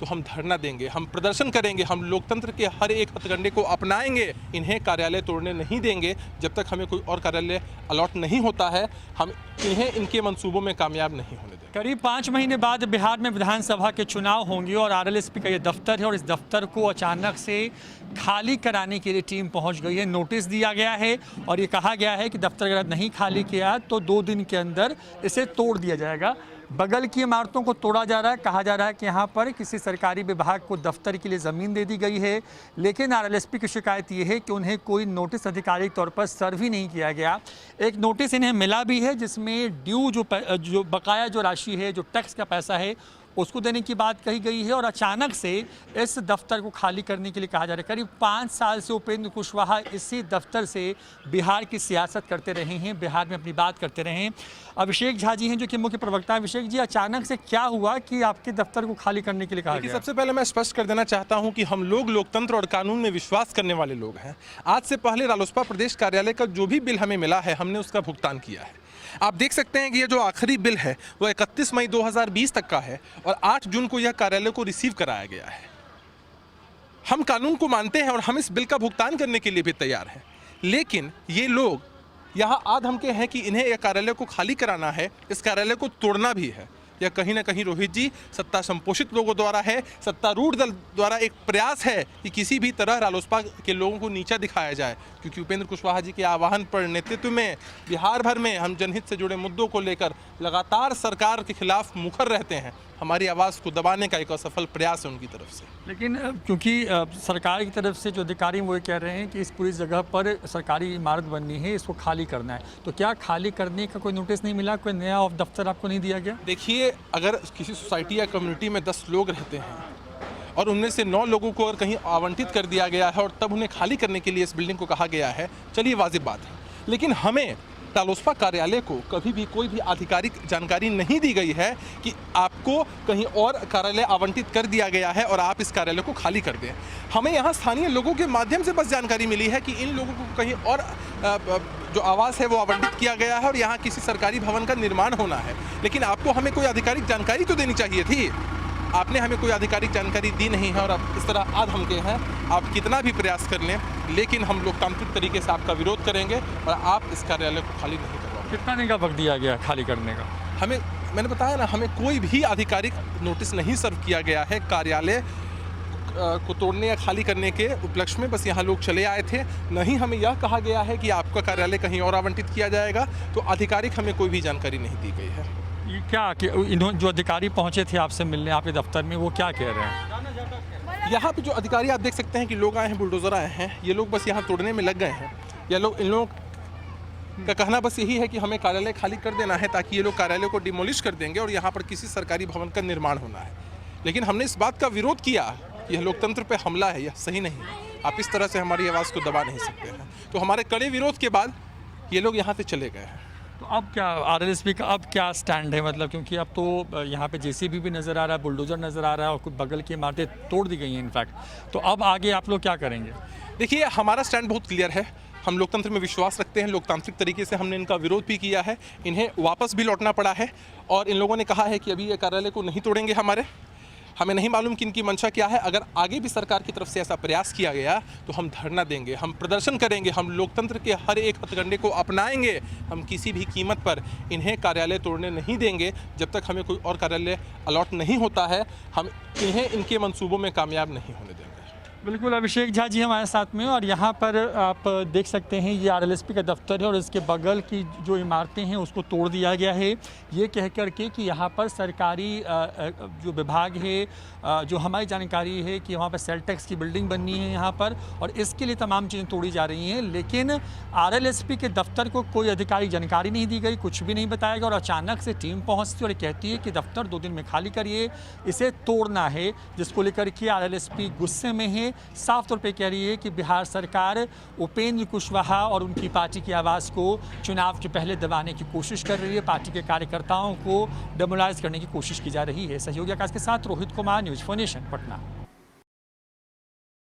तो हम धरना देंगे, हम प्रदर्शन करेंगे, हम लोकतंत्र के हर एक हथकंडे को अपनाएंगे। इन्हें कार्यालय तोड़ने नहीं देंगे जब तक हमें कोई और कार्यालय अलॉट नहीं होता है। हम इन्हें इनके मंसूबों में कामयाब नहीं होने देंगे। करीब 5 महीने बाद बिहार में विधानसभा के चुनाव होंगे और आरएलएसपी का ये दफ्तर है और इस दफ्तर को अचानक से खाली कराने के लिए टीम पहुंच गई है। नोटिस दिया गया है और ये कहा गया है कि दफ्तर अगर नहीं खाली किया तो 2 दिन के अंदर इसे तोड़ दिया जाएगा। बगल की इमारतों को तोड़ा जा रहा है। कहा जा रहा है कि यहाँ पर किसी सरकारी विभाग को दफ्तर के लिए ज़मीन दे दी गई है, लेकिन आरएलएसपी की शिकायत ये है कि उन्हें कोई नोटिस आधिकारिक तौर पर सर्व ही नहीं किया गया। एक नोटिस इन्हें मिला भी है जिसमें ड्यू जो बकाया जो राशि है, जो टैक्स का पैसा है, उसको देने की बात कही गई है और अचानक से इस दफ्तर को खाली करने के लिए कहा जा रहा है। करीब 5 साल से उपेंद्र कुशवाहा इसी दफ्तर से बिहार की सियासत करते रहे हैं, बिहार में अपनी बात करते रहे हैं। अभिषेक झा जी हैं जो कि मुख्य प्रवक्ता। अभिषेक जी, अचानक से क्या हुआ कि आपके दफ्तर को खाली करने के लिए कहा गया? सबसे पहले मैं स्पष्ट कर देना चाहता हूं कि हम लोग लोकतंत्र और कानून में विश्वास करने वाले लोग हैं। आज से पहले रालोसपा प्रदेश कार्यालय का जो भी बिल हमें मिला है, हमने उसका भुगतान किया है। आप देख सकते हैं कि ये जो आखिरी बिल है वो 31 मई 2020 तक का है और 8 जून को यह कार्यालय को रिसीव कराया गया है। हम कानून को मानते हैं और हम इस बिल का भुगतान करने के लिए भी तैयार हैं, लेकिन ये लोग यहाँ आधमके हैं कि इन्हें यह कार्यालय को खाली कराना है, इस कार्यालय को तोड़ना भी है। यह कहीं ना कहीं रोहित जी सत्ता संपोषित लोगों द्वारा है, सत्तारूढ़ दल द्वारा एक प्रयास है कि किसी भी तरह रालोसपा के लोगों को नीचा दिखाया जाए, क्योंकि उपेंद्र कुशवाहा जी के आह्वान पर नेतृत्व में बिहार भर में हम जनहित से जुड़े मुद्दों को लेकर लगातार सरकार के खिलाफ मुखर रहते हैं। हमारी आवाज़ को दबाने का एक असफल प्रयास है उनकी तरफ से। लेकिन क्योंकि सरकार की तरफ से जो अधिकारी वो कह रहे हैं कि इस पूरी जगह पर सरकारी इमारत बननी है, इसको खाली करना है, तो क्या खाली करने का कोई नोटिस नहीं मिला, कोई नया दफ्तर आपको नहीं दिया गया? देखिए, अगर किसी सोसाइटी या कम्युनिटी में 10 लोग रहते हैं और उनमें से 9 लोगों को अगर कहीं आवंटित कर दिया गया है और तब उन्हें खाली करने के लिए इस बिल्डिंग को कहा गया है, चलिए वाजिब बात है। लेकिन हमें रालोसपा कार्यालय को कभी भी कोई भी आधिकारिक जानकारी नहीं दी गई है कि आपको कहीं और कार्यालय आवंटित कर दिया गया है और आप इस कार्यालय को खाली कर दें। हमें यहाँ स्थानीय लोगों के माध्यम से बस जानकारी मिली है कि इन लोगों को कहीं और जो आवास है वो आवंटित किया गया है और यहाँ किसी सरकारी भवन का निर्माण होना है। लेकिन आपको हमें कोई आधिकारिक जानकारी तो देनी चाहिए थी। आपने हमें कोई आधिकारिक जानकारी दी नहीं है और आप इस तरह आधमके हैं। आप कितना भी प्रयास कर लें, लेकिन हम लोकतांत्रिक तरीके से आपका विरोध करेंगे और आप इस कार्यालय को खाली नहीं करवाओगे। कितना दिन का वक्त दिया गया खाली करने का? मैंने बताया ना, हमें कोई भी आधिकारिक नोटिस नहीं सर्व किया गया है। कार्यालय को तोड़ने या खाली करने के उपलक्ष्य में बस यहाँ लोग चले आए थे। नहीं हमें यह कहा गया है कि आपका कार्यालय कहीं और आवंटित किया जाएगा, तो आधिकारिक हमें कोई भी जानकारी नहीं दी गई है। क्या कि इन्होंने जो अधिकारी पहुंचे थे आपसे मिलने आपके दफ्तर में, वो क्या कह रहे हैं? यहाँ पे जो अधिकारी आप देख सकते हैं कि लोग आए हैं, बुलडोजर आए हैं, ये लोग बस यहाँ तोड़ने में लग गए हैं। इन लोगों का कहना बस यही है कि हमें कार्यालय खाली कर देना है ताकि ये लोग कार्यालय को डिमोलिश कर देंगे और यहाँ पर किसी सरकारी भवन का निर्माण होना है। लेकिन हमने इस बात का विरोध किया, यह लोकतंत्र पर हमला है, यह सही नहीं है। आप इस तरह से हमारी आवाज़ को दबा नहीं सकते हैं। तो हमारे कड़े विरोध के बाद ये लोग यहाँ से चले गए हैं। तो अब क्या आरएलएसपी का अब क्या स्टैंड है? मतलब क्योंकि अब तो यहाँ पे जेसीबी भी नज़र आ रहा है, बुलडोजर नज़र आ रहा है और कुछ बगल की इमारतें तोड़ दी गई हैं इनफैक्ट, तो अब आगे आप लोग क्या करेंगे? देखिए, हमारा स्टैंड बहुत क्लियर है। हम लोकतंत्र में विश्वास रखते हैं, लोकतांत्रिक तरीके से हमने इनका विरोध भी किया है। इन्हें वापस भी लौटना पड़ा है और इन लोगों ने कहा है कि अभी ये कार्यालय को नहीं तोड़ेंगे। हमें नहीं मालूम कि इनकी मंशा क्या है। अगर आगे भी सरकार की तरफ से ऐसा प्रयास किया गया तो हम धरना देंगे, हम प्रदर्शन करेंगे, हम लोकतंत्र के हर एक हथकंडे को अपनाएंगे। हम किसी भी कीमत पर इन्हें कार्यालय तोड़ने नहीं देंगे जब तक हमें कोई और कार्यालय अलॉट नहीं होता है। हम इन्हें इनके मंसूबों में कामयाब नहीं होने देंगे। बिल्कुल, अभिषेक झा जी हमारे साथ में, और यहाँ पर आप देख सकते हैं ये आरएलएसपी का दफ्तर है और इसके बगल की जो इमारतें हैं उसको तोड़ दिया गया है, ये कह कर के कि यहाँ पर सरकारी जो विभाग है, जो हमारी जानकारी है कि वहाँ पर सेल टैक्स की बिल्डिंग बननी है यहाँ पर, और इसके लिए तमाम चीज़ें तोड़ी जा रही हैं। लेकिन आरएलएसपी के दफ्तर को कोई आधिकारिक जानकारी नहीं दी गई, कुछ भी नहीं बताया गया और अचानक से टीम पहुँचती और कहती है कि दफ्तर 2 दिन में खाली करिए, इसे तोड़ना है, जिसको लेकर के आरएलएसपी गुस्से में है। साफ तौर पे कह रही है कि बिहार सरकार उपेंद्र कुशवाहा और उनकी पार्टी की आवाज़ को चुनाव के पहले दबाने की कोशिश कर रही है, पार्टी के कार्यकर्ताओं को डेमोलाइज करने की कोशिश की जा रही है। सहयोगी आकाश के साथ रोहित कुमार, न्यूज़ 4 नेशन, पटना।